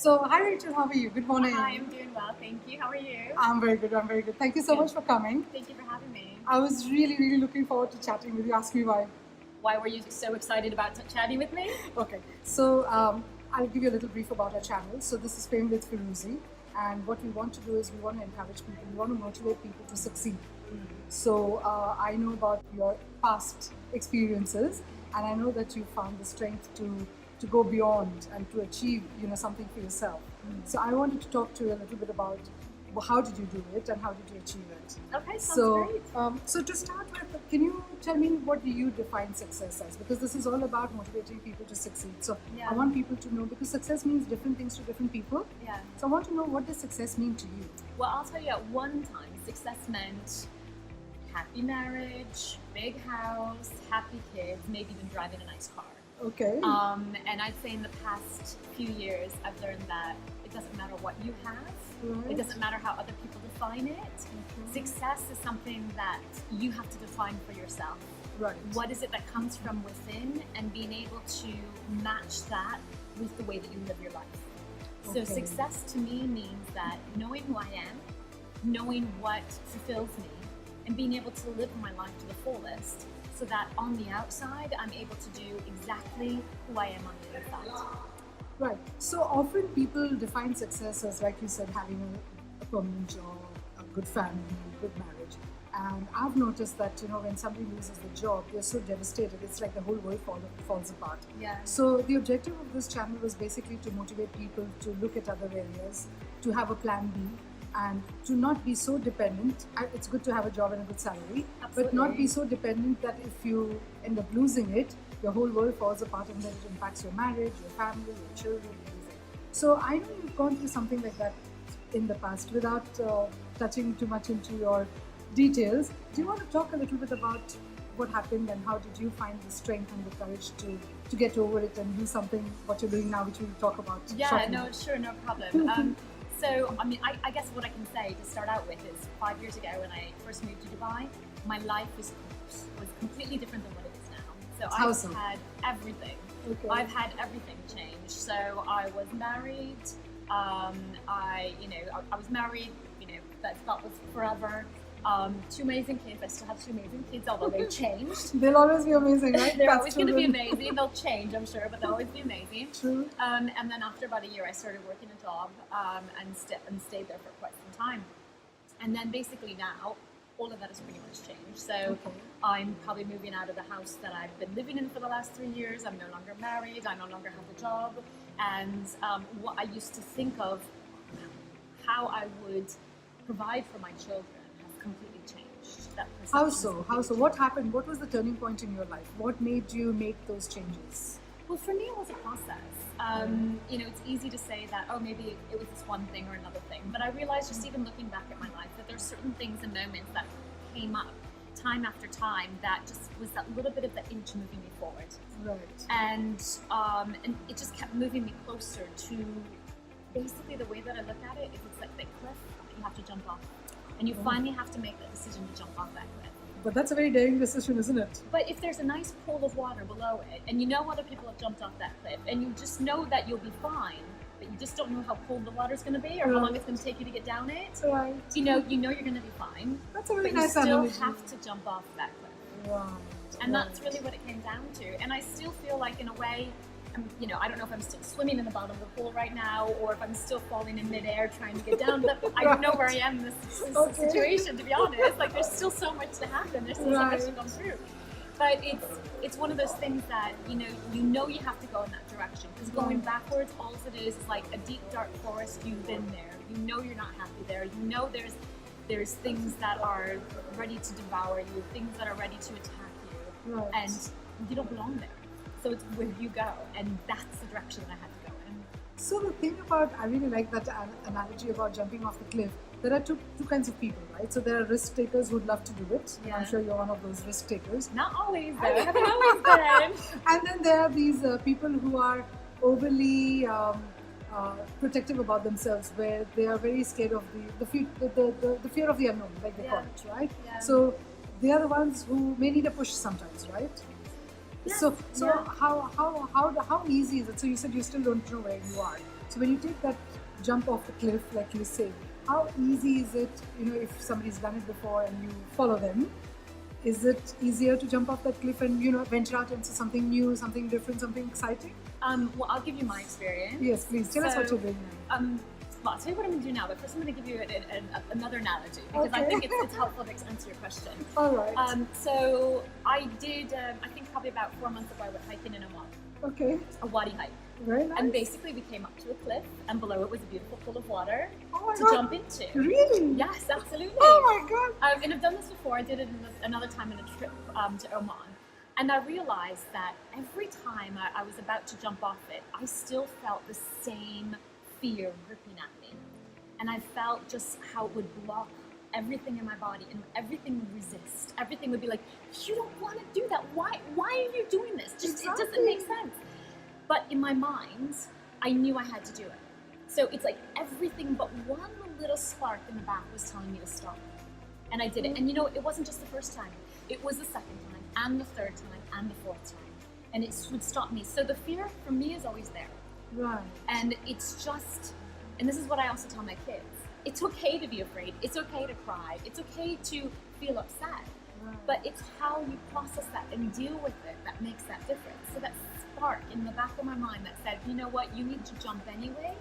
So, hi Rachel, how are you? Good morning. Hi, I'm doing well, thank you. How are you? I'm very good. I'm very good. Thank you so Good. much for coming. Thank you for having me. I was really looking forward to chatting with you. Ask me why. Why were you so excited about chatting with me? Okay, so I'll give you a little brief about our channel. So, this is Fame with Firuzi, and what we want to do is we want to encourage people, we want to motivate people to succeed. So, I know about your past experiences, and I know that you found the strength to go beyond and to achieve something for yourself. So I wanted to talk to you a little bit about how did you do it and how did you achieve it. Okay, sounds So, great. so to start with, can you tell me what do you define success as? Because this is all about motivating people to succeed. So Yeah. I want people to know, because success means different things to different people. Yeah. So I want to know, what does success mean to you? Well, I'll tell you, at one time, success meant happy marriage, big house, happy kids, maybe even driving a nice car. Okay. And I'd say in the past few years, I've learned that it doesn't matter what you have. Right. It doesn't matter how other people define it. Success is something that you have to define for yourself. Right. What is it that comes from within, and being able to match that with the way that you live your life. So Okay. success to me means that knowing who I am, knowing what fulfills me, and being able to live my life to the fullest, so that on the outside I'm able to do exactly who I am on the inside. Right. So often people define success as, like you said, having a permanent job, a good family, good marriage. And I've noticed that, when somebody loses the job, they're so devastated. It's like the whole world falls apart. Yeah. So the objective of this channel was basically to motivate people to look at other areas, to have a plan B, and to not be so dependent. It's good to have a job and a good salary, but not be so dependent that if you end up losing it, your whole world falls apart, and then it impacts your marriage, your family, your children, everything. So I know you've gone through something like that in the past. Without touching too much into your details, do you want to talk a little bit about what happened and how did you find the strength and the courage to get over it and do something, what you're doing now, which we'll talk about Yeah, shortly. no, sure, no problem. So, I guess what I can say to start out with is 5 years ago when I first moved to Dubai, my life was completely different than what it is now. So How I've so? had everything. Okay. I've had everything change. So I was married. I was married. That was forever. Two amazing kids. I still have two amazing kids, although they've changed. They'll always be amazing, right? They're That's always going to be children. amazing. They'll change, I'm sure, but they'll always be amazing. True. And then after about a year, I started working a job and stayed there for quite some time. And then basically now, all of that has pretty much changed. So Okay. I'm probably moving out of the house that I've been living in for the last 3 years. I'm no longer married. I no longer have a job. And what I used to think of how I would provide for my children has completely changed. That perception How has so? completely How so? changed. What happened? What was the turning point in your life? What made you make those changes? Well, for me, it was a process. It's easy to say that, oh, maybe it was this one thing or another thing. But I realized, just even looking back at my life, that there's certain things and moments that came up time after time that just was that little bit of the inch moving me forward. Right. And it just kept moving me closer to basically the way that I look at it is it's like the cliff that you have to jump off. And you finally have to make that decision to jump off that cliff. But that's a very daring decision, isn't it? But if there's a nice pool of water below it, and you know other people have jumped off that cliff, and you just know that you'll be fine, but you just don't know how cold the water's going to be or how long it's going to take you to get down it, Right. you know you're going to be fine. That's a very But you nice still analogy. have to jump off that cliff. Wow. And that's really what it came down to. And I still feel like, in a way, I don't know if I'm still swimming in the bottom of the pool right now, or if I'm still falling in midair trying to get down. But I don't know where I am in this Okay. situation, to be honest. Like, there's still so much to happen. There's still so much to go through. But it's one of those things that you know you have to go in that direction, because going backwards, all it is like a deep dark forest. You've been there. You know you're not happy there. You know there's things that are ready to devour you, things that are ready to attack you, Right. and you don't belong there. So it's where you go, and that's the direction that I had to go in. So the thing about, I really like that analogy about jumping off the cliff. There are two kinds of people, right? So there are risk takers who'd love to do it. Yeah. I'm sure you're one of those risk takers. Not always, though. I haven't always been. And then there are these people who are overly protective about themselves, where they are very scared of the fear of the unknown, like they call it, right? Yeah. So they are the ones who may need a push sometimes, right? Yes, So yeah. how easy is it? So you said you still don't know where you are. So when you take that jump off the cliff, like you say, how easy is it, if somebody's done it before and you follow them, is it easier to jump off that cliff and, venture out into something new, something different, something exciting? Well, I'll give you my experience. Yes, please. Tell us what you're doing now. Well, I'll tell you what I'm going to do now, but first I'm going to give you another analogy because I think it's helpful to answer your question. All right. So I did, I think probably about 4 months ago, I went hiking in Oman. Okay. A wadi hike. Very nice. And basically we came up to a cliff and below it was a beautiful pool of water to God. jump into. Really? Yes, absolutely. Oh my God. And I've done this before. I did it another time in a trip to Oman. And I realized that every time I was about to jump off it, I still felt the same fear gripping at me. And I felt just how it would block everything in my body and everything would resist. Everything would be like, you don't want to do that. Why are you doing this? Just It doesn't make sense. But in my mind, I knew I had to do it. So it's like everything but one little spark in the back was telling me to stop. And I did it. And it wasn't just the first time. It was the second time and the third time and the fourth time. And it would stop me. So the fear for me is always there. Right. And it's just, and this is what I also tell my kids. It's okay to be afraid. It's okay to cry. It's okay to feel upset. Right. But it's how you process that and deal with it that makes that difference. So that spark in the back of my mind that said, you know what, you need to jump anyway.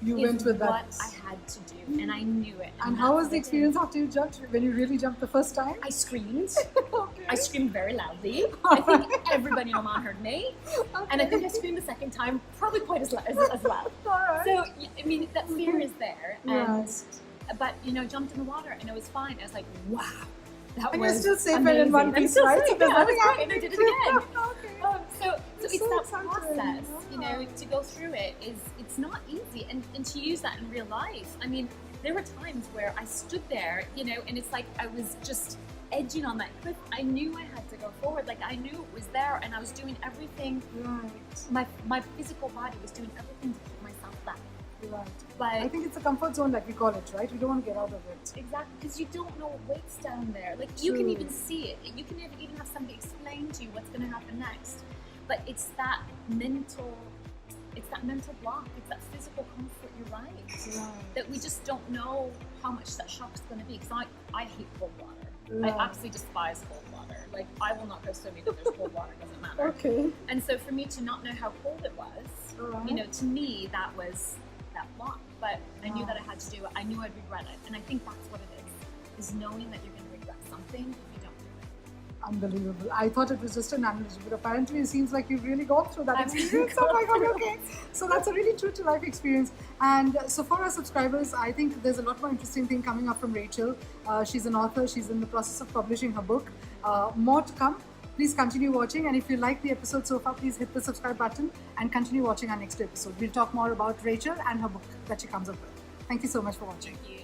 You went with that. What I had to do, and I knew it. And how was the experience after you jumped? When you really jumped the first time? I screamed. Okay. I screamed very loudly. I think everybody in Oman heard me. Okay. And I think I screamed the second time probably quite as loud. All right. So, I mean, that fear is there. And, Right. but, jumped in the water and it was fine. I was like, wow. That And was you're still safe and amazing. in one I'm piece, still right? safe, So there's yeah, nothing that's right, and I happening did it to you. again. Okay. So It's it's so that exciting. process, to go through it it's not easy, and to use that in real life. I mean, there were times where I stood there, and it's like I was just edging on that cliff. I knew I had to go forward, like I knew it was there, and I was doing everything. Right. My physical body was doing everything to keep myself back. Right. But I think it's a comfort zone, like we call it, right? We don't want to get out of it. exactly, because you don't know what waits down there. Like you can True. even see it. You can even have somebody explain to you what's going to happen next. But it's that mental block. It's that physical comfort. You're right. Right. That we just don't know how much that shock's going to be. Because I hate cold water. Right. I absolutely despise cold water. Like I will not go swimming if there's cold water. Doesn't matter. Okay. And so for me to not know how cold it was, Right. to me that was that block. But I knew that I had to do it. I knew I'd regret it. And I think that's what it is knowing that you're going to regret something if you don't do it. Unbelievable. I thought it was just an analogy, but apparently it seems like you've really gone through that I've really experience. Oh my God, okay. So that's a really true to life experience. And so for our subscribers, I think there's a lot more interesting thing coming up from Rachel. She's an author. She's in the process of publishing her book. More to come. Please continue watching, and if you like the episode so far, please hit the subscribe button and continue watching our next episode. We'll talk more about Rachel and her book that she comes up with. Thank you so much for watching. Thank you.